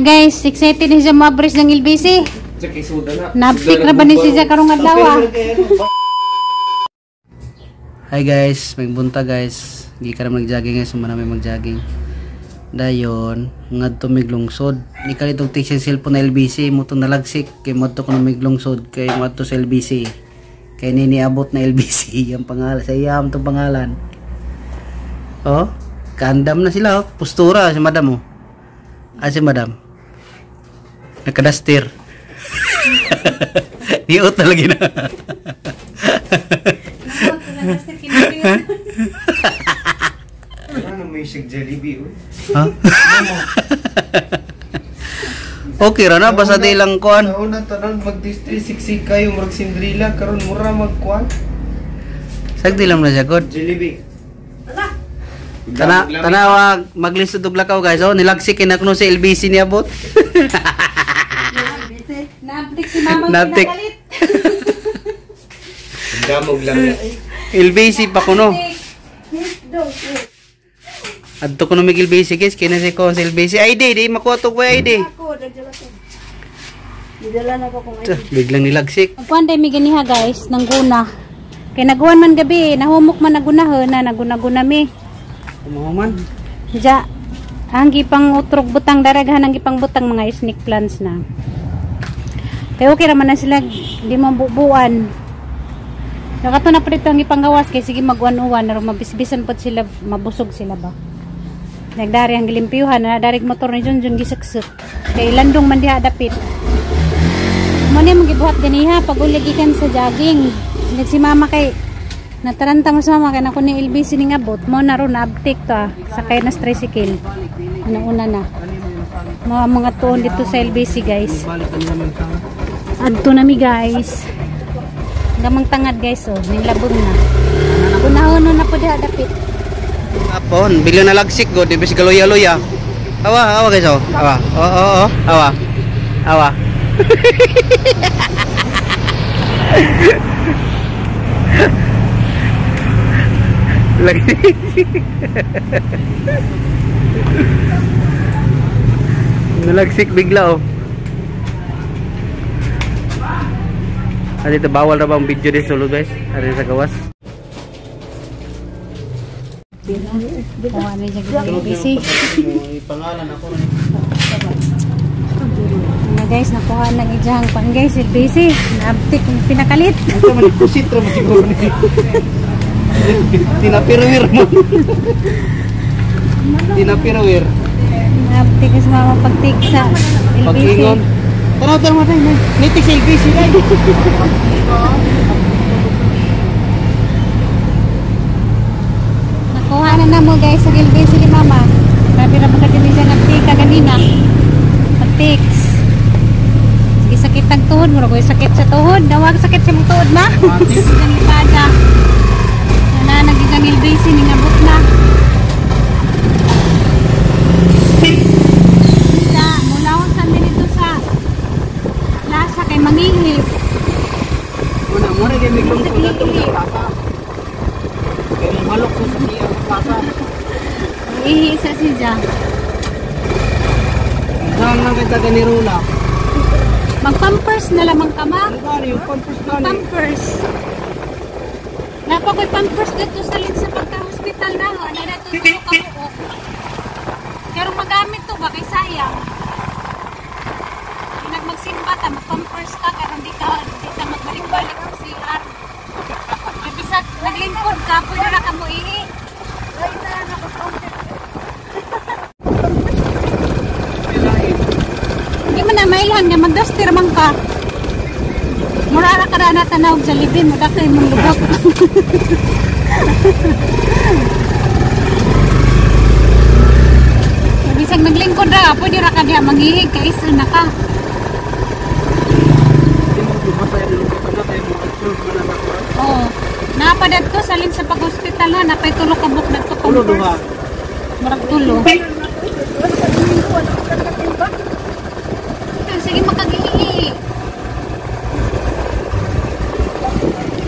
guys, excited na siya mabris ng LBC. Naptik na ba ni siya karong adlaw? Hi guys, magbunta guys. Hindi ka na mag-jogging guys, marami mag-jogging. Dayon, ngadto miglungsod. Ni ka itong take sa cellphone na LBC, mo itong nalagsik. Kay mo ito ko na miglungsod, kay mo ito sa LBC. Kay niniabot na LBC, yung pangalan, sa iyam itong pangalan. Oh, kandam na sila oh. Postura si madam oh. Si madam. Nakadastir. Niot na lagi na. Ano may shake Jollibee oh? Ha? Okay ra na basta di lang kuan. Una tanan mag-district siksik kayo murag Cinderella karon mura magkuan. Sagdi lang na siya god. Jollibee. Tanawa maglisod og lakaw guys oh, nilagsik na kuno sa LBC niabot. Naptik si mama Naptik. pinakalit. Damog lang. LBC pa kuno. Adto kuno mig LBC guys, kina si ko sa LBC ID di makuha to ko ID. Ako dagdala ko. Didala na ko kung Biglang nilagsik. Kuan day mi ganiha guys, nang guna. Kay naguan man gabi, nahumok man nagunahon na naguna-guna mi. Kumaman. Ja, ang gipang utrog butang daraghan ang gipang butang mga snake plants na. Kaya okay raman na sila, di mo bubuan. Nakato na pa dito ang gipang gawas kay sige mag-uwan-uwan na mabisbisan po sila, mabusog sila ba. Nagdari ang gilimpiyuhan na darig motor ni Junjun gisaksuk. Kay landong man diha dapit. Mo ni magibuhat ganiha pag ulig ikan sa jogging. Si mama kay nataranta mo sa mama kay nako ni LBC ning abot mo na ron abtik to sakay na tricycle. Una na. Mga tuon dito sa LBC guys. Adto na mi guys. Gamang tangad guys oh, ning labon na. Unahon na po diha dapit. Apon, bilyo na lagsik go, di bis galoya-loya. Awa guys oh. Awa. Oh. Awa. Lagi. Nalagsik bigla oh. Ada itu bawal na bang video di Solo guys. Ada sa gawas. Kuha ni siya LBC. Pangalan ako na. Na guys, nakuha na ijang pan guys LBC. Naabtik yung pinakalit. Ito man ikusit ra mo siguro ni. Tinapirwir mo. Tinapirwir. Naabtik sa mama pagtik sa LBC. Paglingon. Tara mo tayo. Nitik sa LBC guys. Nakuha na mo guys sa LBC ni mama. Grabe na mga din siya nagtika ganina. Pagtiks. Sige sakit ang tuhod. Mura ko sakit sa tuhod. Nawag sakit sa mong tuhod ma. Ang ipada. Na nagiging LBC ni ngabot na. Sa mulawon sa minito sa lasa kay mangihip. Muna kay miglong ko na itong pasa. Kaya malok ko sa siya pasa. Ihi sa siya. Saan lang kita ganirula? Mag-pampers na lamang ka ma. Yung pampers ka ni. Pampers. Napakoy pampers dito sa link sa pagka-hospital na. Ano na ito tulog ka mo. Pero magamit to ba kay sayang. Nagmagsimba ta, mag-pampers ka kaya hindi ka magbalik-balik ang CR. Bisa naglingkod ka, pwede na ka mo ihi. Ay na, nakapampers. Hindi mo na mailhan nga, mag-duster man ka. Murara ka na natanawag sa libin, madakay mong lugak. Bisag naglingkod ra, pwede ra ka diya manghihig, kaisa na ka. Oo. Napadad ko, salin sa pag-hospital na, napay tulo ka buk na to pampers. Marag tulo. Sige, makagihi.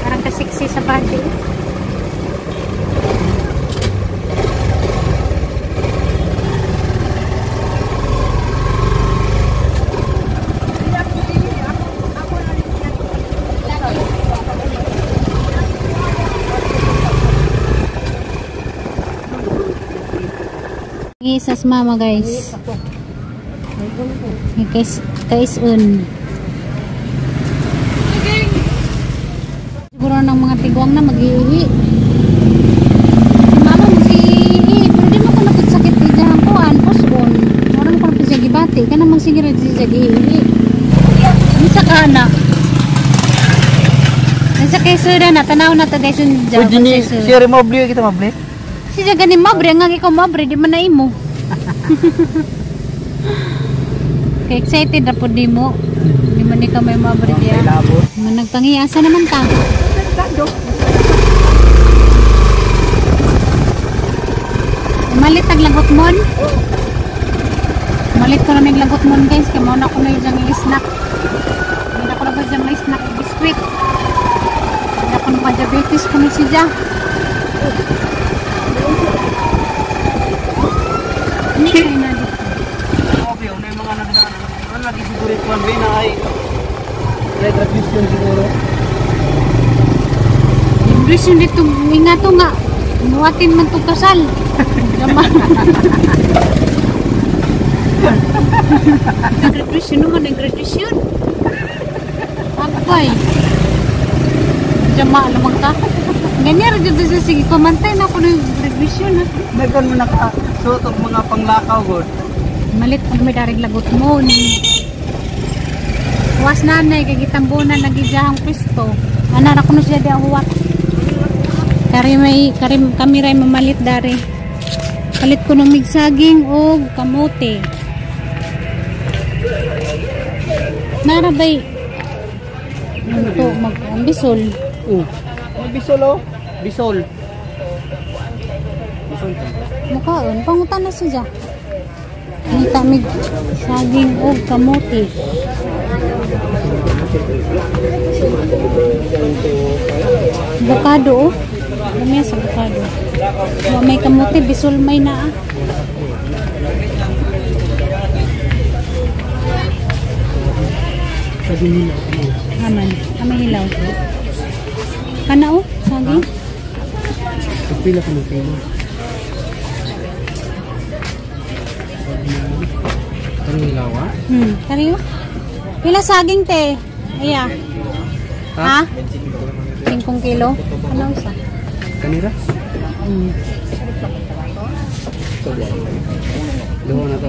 Parang kasiksi sa body. Isas mama guys. Kaisun. Siguro ng mga tigwang na mag-iihi. Mama mag-iihi. Pero di mo ko nakutsakit ijahang kuan. Puspon. Orang ko na siya gibati. Ka na magsigirat siya giihi. Isa ka na. Nasa kaisura na. Tanaw na ta guys yung dyan. Pwede ni siya rin mabli kita mabli. Siya ganin mabre. Ang ikaw mabre. Di man na imo. Kaya excited na po di mo. Di man ikaw may mabre diya. Nagpangiasa naman ta. Malit ang lagot mon. Malit ko namin lagot mon guys. Kaya mauna ko na yung snack. Hindi na ko na ba dyan may snack biskuit. Hindi ako na diabetes ko na siya. Hindi kayo na dito. Okay, una yung mga nagdaan. Ano lagi siguro ikuan ba na ay retribution siguro. English yun dito. Nga to nga. Inuwatin man itong kasal. Nag-graduation naman. Nag-graduation. Agpay. Jama, alamang ka. Ganyan rin dito sa sige. Pamantay na ako ng graduation ha. Nagkan mo nakasuot og mga panglakaw god. Malit pag may darig lagot mo. Huwas nanay. Kagitambunan nagijahang pwesto. Anak ako na siya di ahuwat. Kami ray mamalit dari. Palit ko ng migsaging o kamote. Narabay. Ano to? Bisol. Bisol oh. Bisol. Bisol ka. Mukhaon. Pangutan na siya. Nita mig saging o kamote. Avocado oh. May sa avocado. May kamote, bisol may na ah. Aman, amay hilaw. Kana oh, saging. Pila ka ng pila. Ang ilawa? Kariyo. Pila saging te? Iya. Ha? 5 kilo. Ano isa? Kanira? Doon na to.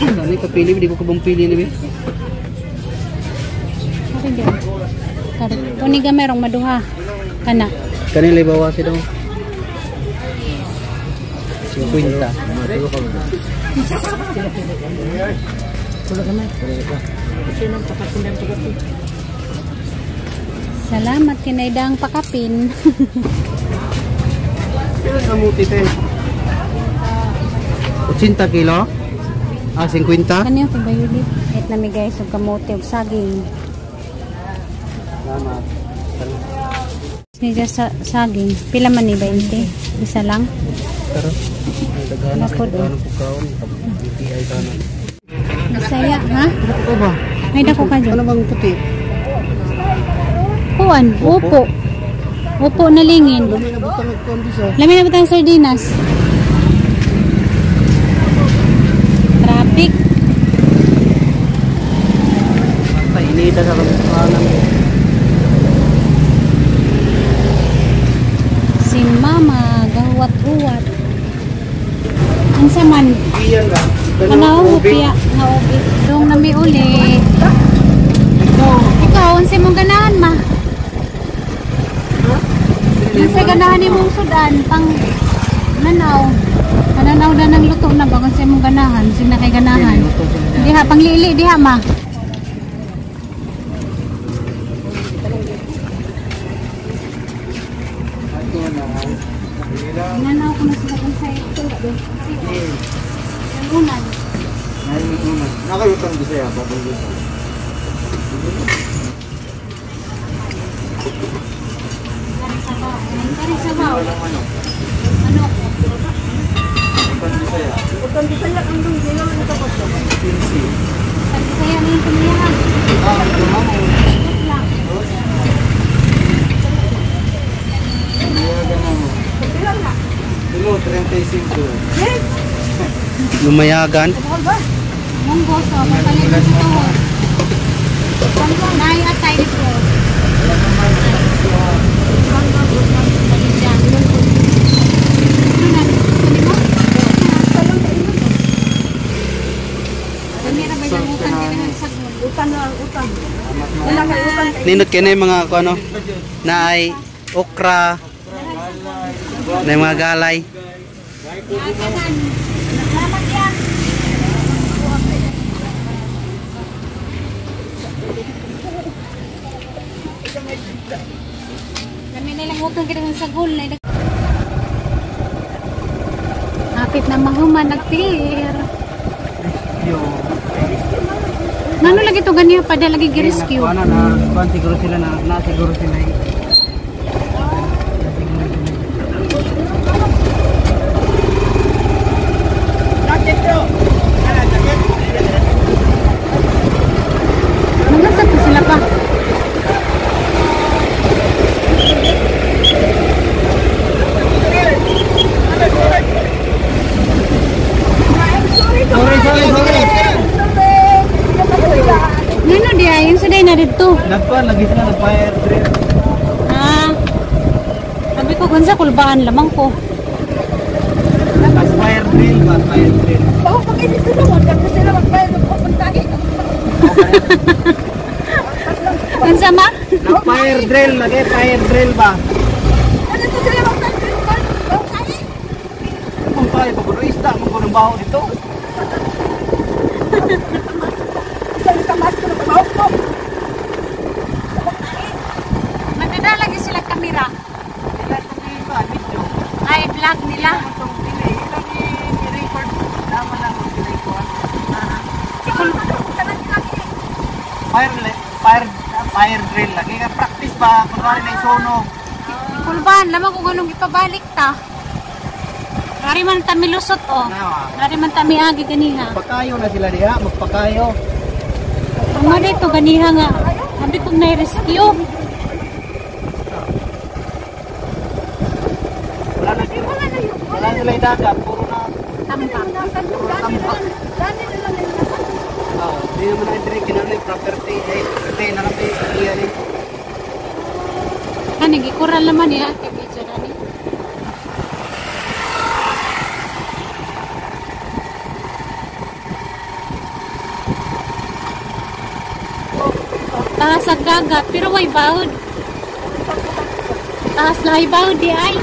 Ano kapili, hindi ko kabang pili ni be. Kari din. Kari. Kuni ga merong maduha. Kana. Kanila ibawasi daw. 50. Salamat kinaydang pakapin. Kailan kamuti te? 80 kilo? 50? Kanyo ko bayo di. Et nami guys og kamote og saging. Salamat. Niya sa saging. Pila man ni 20? Isa lang. Pero daghan Napod, ko ng pagkaon, ay tanan. Masaya ha? Ano ba? May dako ka dyan. Ano bang puti? Kuan, upo. Upo na lingin. Dami na butang nagkuhan bisa. Lami na butang sardinas. Traffic. Basta inida sa kanan. Si mama gahuwat-huwat. Ang saman. Iyan lang. Ano, upiya nga ubi. Dong nami uli. Ikaw, unsa mong ganahan ma? Unsa ganahan imong sudan pang nanaw. Kananaw na ng luto na ba unsa mong ganahan? Sina kay ganahan. Diha panglili diha ma. Nanaw ko na sila kung sa'yo. Unan. Nakayutang bisa ya, Bapak Ibu. Kari sabaw. Ano? Bukan Bisaya ang dong ginawa na tapos. Kari saya na yung pamilyahan. Dulu 35. Yes! lumayagan. Munggo so papalit sa tuwa. Pangko nai atay dito. Nindot kayo na yung mga ano, naay, okra, na yung mga galay. Kami nilang utong kita sa sagol na hapit na mahuman nagtir. Nano lagi to ganiya pa lagi gi-rescue. Na siguro sila na siguro sila. Mga sa sila pa. Nano dia yung saday na dito. Nagpan lagi sila na fire drill. Ah. Sabi ko gunsa kulbaan lamang ko. Fire drill ba? Fire drill. Oh, pag dito naman, kasi sila magbayad ng pupuntahe. Ang sama? Fire drill lagi, fire drill ba? Ano to sila magbayad? Kung tayo pag-isda, magbaho dito. Magdadala lagi sila kamera. Ay, vlog nila. Fire drill lagi ka practice ba kunwari na isunog. Kulbaan, lamang kung anong ipabalik ta. Dari man tami lusot oh. Dari man tami agi ganiha. Pakayo na sila diha, magpakayo. Ano dito ganiha nga. Sabi kong na-rescue. Wala na sila dagat, puro na Tampak. tampak. Di naman na dire kinali property eh na kami iya ni. Kani gikural naman ya kay video dani. Taas ang dagat pero way bawod. Taas lahi bawod di ay.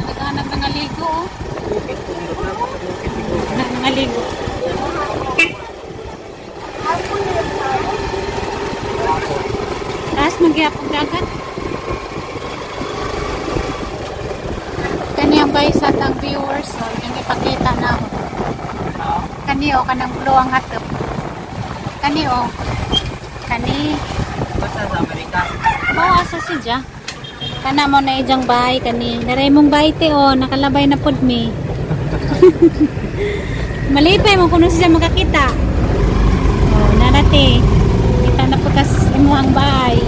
Naghanap ng aligo oh. Nangaligo. Taas magyapong dagat. Kani ang bay sa tang viewers so yung ipakita na ako. Kani o kanang buluang hatop. Kani o. Kani. Basta sa Amerika. Bawa sa sidya. Kana mo na ijang bahay kani. Naray mong bahay te o. Nakalabay na pod mi. Malipay mo kuno siya makakita. Oh, narate. Kita na po kas imuhang bahay.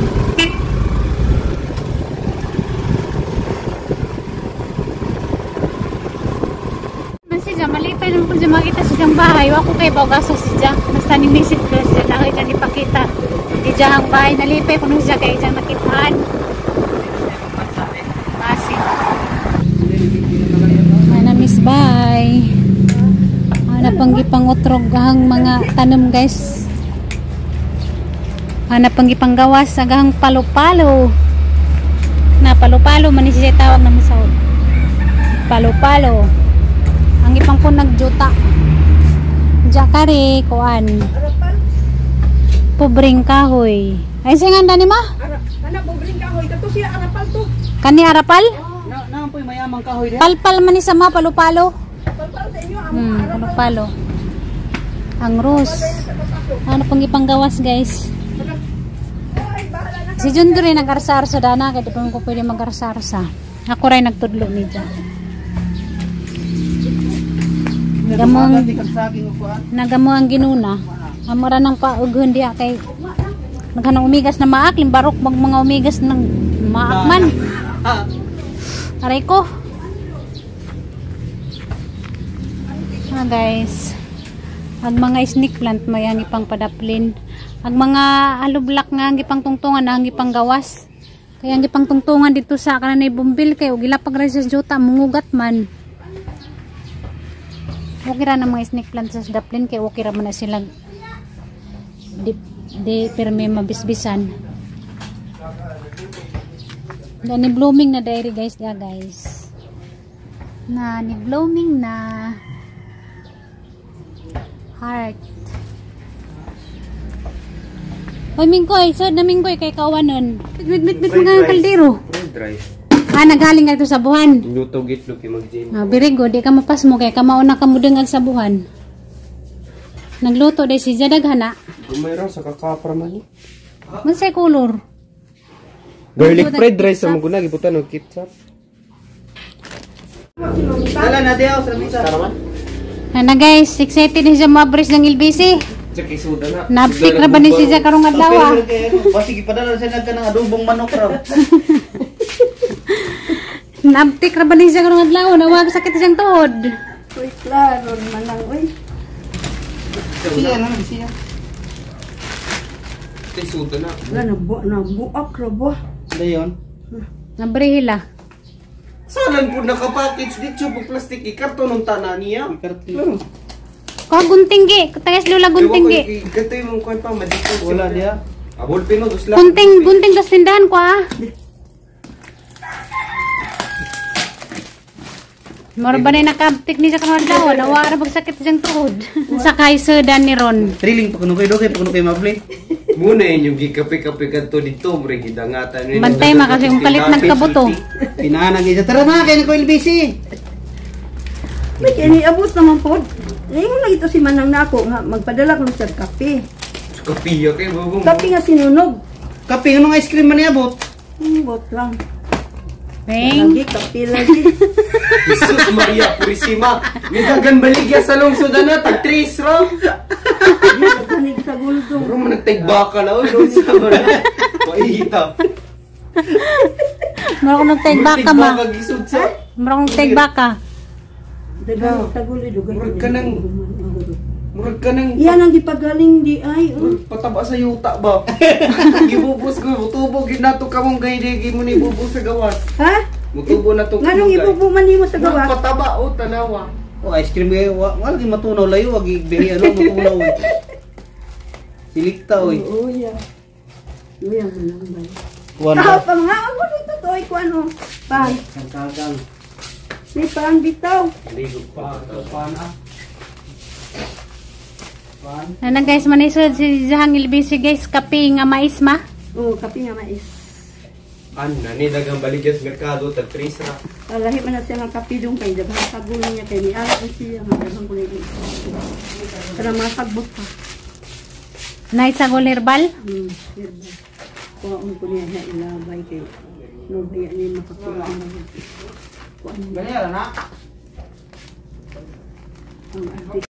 Malipay naman po siya makita sa siyang bahay. Wako kayo bawgaso siya. Basta ni message ko siya. Nakita niya ipakita. Di diyang bahay. Nalipay po siya kayo diyang nakitaan. Masi. Miss bye. Hanap ang gipang-utrog ang mga tanom guys. Hanap ang gipang-gawas agang palo-palo. Na palo-palo man siya tawag naman sa palo-palo. Ang ipang po nagjuta. Jakare kuan. Pobreng kahoy. Ay singanda ni ma? Anak pobreng kahoy kato siya arapal to. Kani arapal? Na po mayamang kahoy diha. Palpal man ni sa ma palo-palo. Palpal sa inyo ang Palo-palo. Ang rose. Ano pang ipanggawas guys? Si Jundo rin nag-arsa-arsa dana kaya di pa ko pwede mag-arsa-arsa. Ako rin nagtudlo ni Diyan. Gamong Di kag saging o kuan. nagamo ang ginuna. Amara nang paughon diha kay naghanang umigas na maak limbarok mag mga umigas ng maak man. Aray ko. Guys. Ag mga snake plant may ang ipang padaplin. Ag mga alublak nga ang ipang tungtungan ang ipang gawas. Kaya ang ipang tungtungan dito sa kananay bumbil kay ug ilapag ra sa juta mungugat man. Okay ra na mga snake plant sa daplin kay okay ra man na sila di perme mabisbisan. Na ni blooming na dairy guys ya guys. Na ni blooming na heart. Hoy Mingkoy, sod na Mingkoy kay kawanon. Mit mga kaldero. Rice. Nagaling ka ito sa buhan. Luto gitlog yung mag-gin. Birigo, di ka mapas mo kay kamauna ka mo dengag sa buhan. Nagluto day si Jadaghana. Mayroon sa kakapra man. Mansay color. Garlic fried rice sa mga gibutan ng ketchup. Dala na diaw sa misa. Na guys, excited na siya mabris ng LBC. Tsaka isuda na. Napik na ba ni siya karong adlaw? Basi gipadala siya nagka ng adobong manok raw. Napik na ba ni siya karong adlaw? Nawag sakit siyang tuhod. Uy, klaro naman lang, uy. Siya na, siya. Tsaka isuda na. Wala, nabuak ra ba? Dayon. Nabrihila. Saan po nakapackage dito pag plastic ikarton ng tanan niya? Ko guntinggi, tagas lula guntinggi. Gato yung mga kwan pa, madito. Wala dia. Abol pino, dusla. Gunting tas tindahan ko ah. Moro ba na nakaptik ni sa karong adlaw? Nawara pag sakit siyang tuhod. Sa kaisedan ni Ron. Thrilling pa kuno kay dogay pa kuno kay mabli. Muna yun yung gikape-kape kanto dito, mre gidangatan. Bantay ma kasi yung kalit nagkabuto. Pinaanag isa. Tara na kay ko LBC. May kiniabot naman po. Ngayon lang ito si Manang Nako nga magpadala ko sa kape. Kapiya kayo, babong. Kape nga sinunog. Kape ano ice cream man niabot? Bot lang. Ring. Lagi, kape lagi. Jesus Maria Purisima. Nidagan baligya sa lungsod na, tag-trace ro. Kanig sa guldong. Bro, managtagbaka na, doon sa mga. Paihita. Moro ko nagtag baka ma. Tigbaka gisod sa. Moro ko nagtag baka. Dagang sa gulid. Murag ka nang Yan ang gipagaling di ay. pataba sa yuta ba? Gibubos ko, mutubo ginato ka mong gayde, mo ni bubos sa gawas. Ha? Mutubo na to. Nganong ibubo man nimo sa gawa? Pataba o tanawa. Oh, ice cream kay wala gi matunaw layo wag ibihi ano matunaw. Silikta oy. Oo, ya. Uy, ang lang ba? Kuan Tao ba? pa nga, ako dito to ay kuan o. Pan. Sangkagang. May pan bitaw. Ligo pa. Pana. Ano guys, manisod si Jahang LBC guys, kape nga mais ma. Oo, kape nga mais. Ana ni dagang baligya sa merkado tag-trace ra. Lahi man na siya ng kape doon kay dagang sagol niya kay ni ara ko siya nga dagang ko nito. Para masagbot pa. Naisagol herbal. Herbal. Kuhaan ko niya na ilabay kay no baya niya makakuha na. Kuhaan Ganyan na. ang